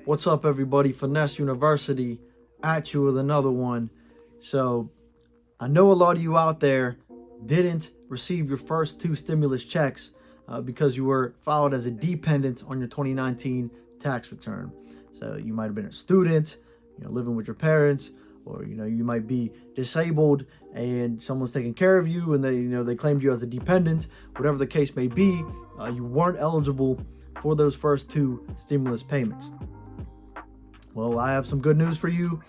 What's up, everybody? Finesse University at you with another one. So, I know a lot of you out there didn't receive your first two stimulus checks because you were filed as a dependent on your 2019 tax return. So, you might have been a student, living with your parents, or you might be disabled and someone's taking care of you and they claimed you as a dependent. Whatever the case may be, you weren't eligible for those first two stimulus payments. Well, I have some good news for you.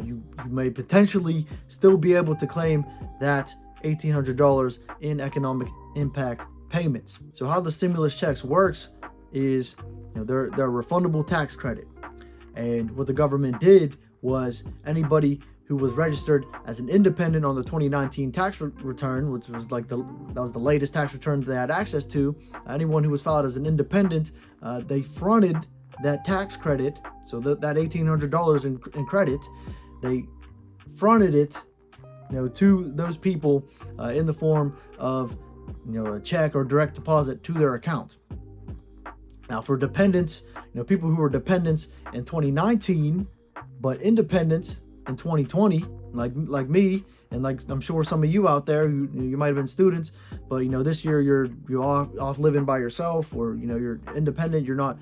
You may potentially still be able to claim that $1,800 in economic impact payments. So how the stimulus checks works is they're a refundable tax credit. And what the government did was anybody who was registered as an independent on the 2019 tax return, which was that was the latest tax return they had access to. Anyone who was filed as an independent, they fronted that tax credit, so that $1,800 in credit, they fronted it, to those people in the form of, a check or direct deposit to their account. Now, for dependents, people who were dependents in 2019 but independents in 2020, like me, and like I'm sure some of you out there who you might have been students, but this year you're off living by yourself, or you're independent, you're not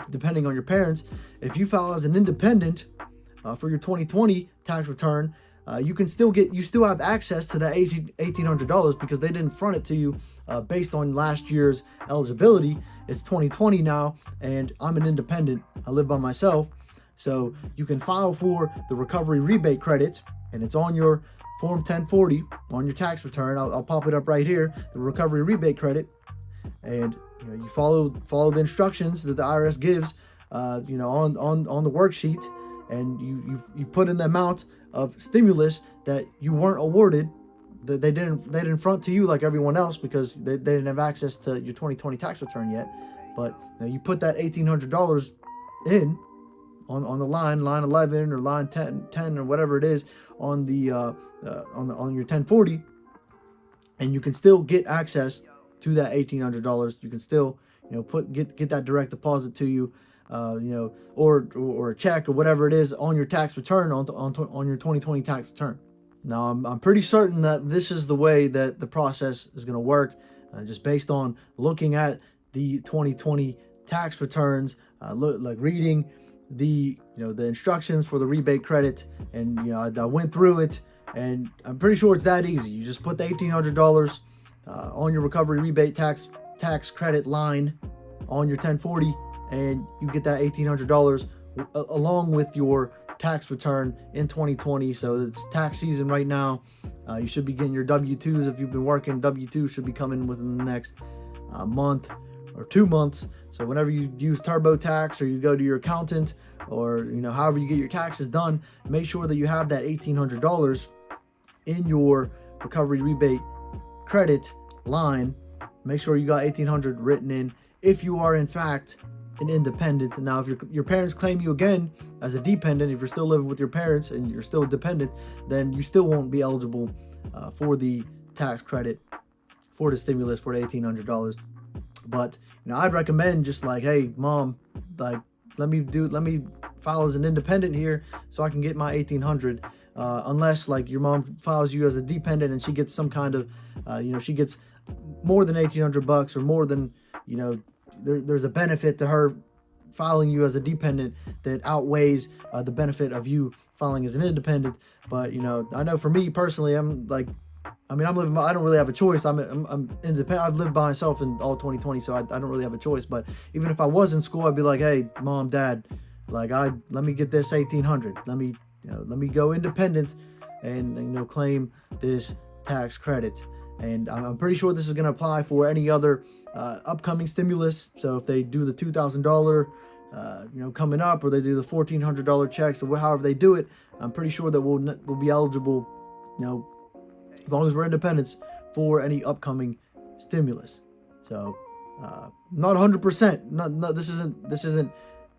depending on your parents. If you file as an independent for your 2020 tax return, you still have access to that $1,800 because they didn't front it to you based on last year's eligibility. It's 2020 now, and I'm an independent. I live by myself. So you can file for the recovery rebate credit, and it's on your Form 1040 on your tax return. I'll pop it up right here, the recovery rebate credit, and you follow the instructions that the IRS gives, on the worksheet, and you put in the amount of stimulus that you weren't awarded, that they didn't front to you like everyone else because they didn't have access to your 2020 tax return yet. But you put that $1,800 in on the line 11 or line 10 or whatever it is on the on your 1040, and you can still get access to that $1,800. You can still get that direct deposit to you, or a check or whatever it is on your tax return on your 2020 tax return. Now, I'm pretty certain that this is the way that the process is going to work, just based on looking at the 2020 tax returns, reading the instructions for the rebate credit, and I went through it, and I'm pretty sure it's that easy. You just put the $1,800 on your recovery rebate tax credit line on your 1040, and you get that $1,800 along with your tax return in 2020. So it's tax season right now. You should be getting your W-2s. If you've been working, W-2 should be coming within the next month or 2 months. So whenever you use TurboTax, or you go to your accountant, or however you get your taxes done, make sure that you have that $1,800 in your recovery rebate credit line. Make sure you got $1,800 written in if you are in fact an independent. Now, if your parents claim you again as a dependent, if you're still living with your parents and you're still dependent, then you still won't be eligible for the tax credit, for the stimulus, for the $1,800. But I'd recommend just hey, mom, let me file as an independent here so I can get my $1,800. Unless your mom files you as a dependent and she gets some kind of, she gets more than $1,800, or more than, there's a benefit to her filing you as a dependent that outweighs the benefit of you filing as an independent. But I know for me personally, I'm living. I don't really have a choice. I'm independent. I've lived by myself in all 2020, so I don't really have a choice. But even if I was in school, I'd be like, hey, mom, dad, let me get this $1,800. Let me go independent and claim this tax credit. And I'm pretty sure this is going to apply for any other upcoming stimulus. So if they do the $2,000 coming up, or they do the $1,400 checks, or however they do it, I'm pretty sure that we'll be eligible, as long as we're independents, for any upcoming stimulus. So not 100%. This isn't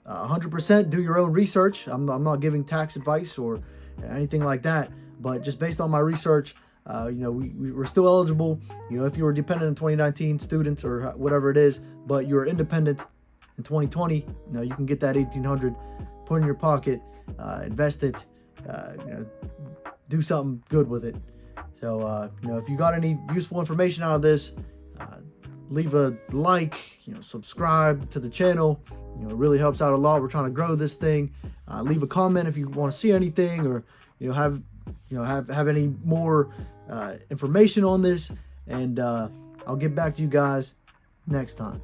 100%. Do your own research. I'm not giving tax advice or anything like that. But just based on my research, we're still eligible. If you were dependent in 2019, students or whatever it is, but you're independent in 2020, you know, you can get that 1,800, put it in your pocket, invest it, you know, do something good with it. So, you know, if you got any useful information out of this, leave a like, you know, subscribe to the channel. You know, it really helps out a lot. We're trying to grow this thing. Leave a comment if you want to see anything, or, you know, have any more information on this, and I'll get back to you guys next time.